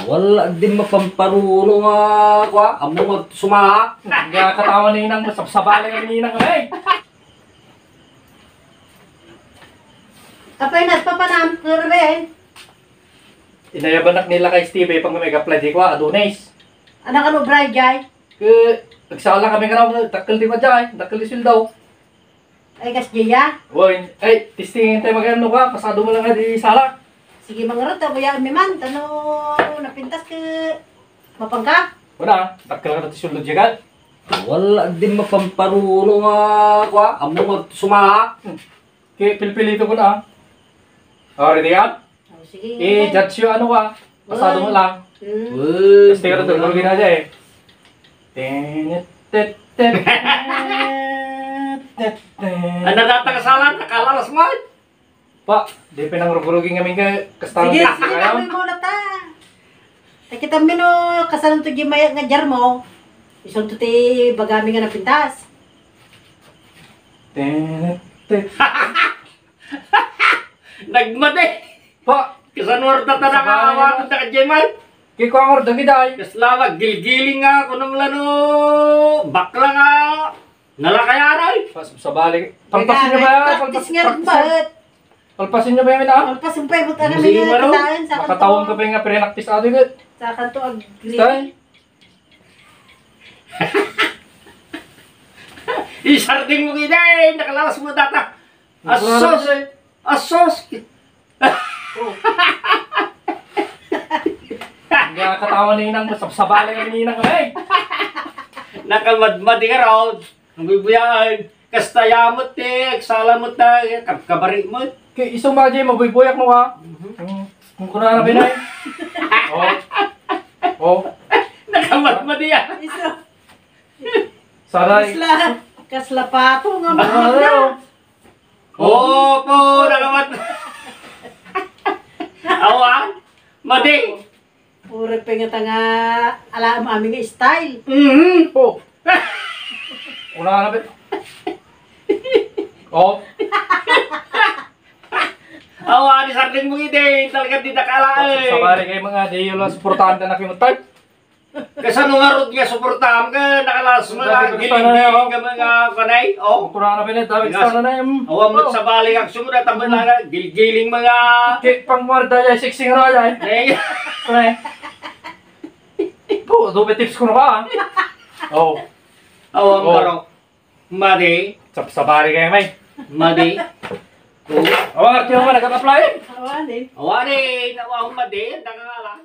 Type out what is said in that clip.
Wala din mapamparuno nga kwa. Amo mo sumaka. Hindi katawa ni Inang, sabsabali ka ni Inang kami. Kapay papanam, Norben. Inayabanak nila kay Steve pag may apply di ko, adonis. Anak ano, bride, jay? Nagsala kami ka na, takil di ba dyan, takil di sildaw. Ay, kas jaya. Woy, ay, tistingin tayo mag-ano ka, pasado mo lang nga di sala. Sige, mga rot, abaya miman. Tano, napintas ke mapangka. Wala, takil ka na ti sildaw dyan. Wala din mapamparuno nga kwa. Amo mo sumaka. Kaya pilipilito ko na. Ready ka? Oh, sige. Judge yung ano ka, pasado mo lang. Uy, Tapos tingnan ito, gulgin na dyan Ano natakasalan? Nakalaras mo? Pa, di pinangrugurugin kami ka kastanong Sige, dito sige, kayo. kami muna ta. Ay, kita mino, kasalan to gimaya nga jar mo. Isang to ti bagami nga napintas. Nagmade. Pa, Kasanwar na nakakawa ka Jemal. kaya ko ang orda giday. Kaslawag, gilgiling nga ako ng lano. Bakla nga. Nalakayaray. Sa balik. Palpasin niyo ba yan? Practice nga rin ba? Palpasin niyo ba yan? Alpas yung pay, buta Hindi namin mo raw. nga kataan. Sa Makatawang ka pa yung pre-practice ato yun. Sa kanto agree. Stay. Isarding mo kinay. Nakalawas mo data. Asos. Asos. Hindi katawa ni Inang, sabsabali ka ni Inang kami. Nakamadmadi ka raw. Nagbibuyahan. Kastayamot eh. Salamot na. Kabari mo. Kaya isang mga dyan, mabuy-buyak mo ka. Kung kuna na binay. Oh. Nakamadmadi yan. Iso. Saray. Kasla pato nga ba? Opo. Nakamadmadi. Awan. Madi. Puro pa nga tanga alam aming style. Oh. Kuna na binay. Oh. Awan. Isarding mo kinay. Talagang di nakalaan. Sabali kayo mga di yung supportahan na nakimutay. Kasi nung harot nga, suportahan ka, nakalas mo Dati na, gusto na giling-giling ka mga kanay, oh. Kung kuna na binay, dami ka na yung... Awan mo sa balik ang sumunod, tambay na ka, giling mga... Kaya pang marda dyan, siksing na dyan. Eh, Pre. Po, dobe tips ko na ba? Oh. awan Oh. ka raw. Madi, Sabsabali kayo may. madi. Oh, Oh, artiyo mo, nag-apply. Awan din. awan eh, awan madi, nakakala.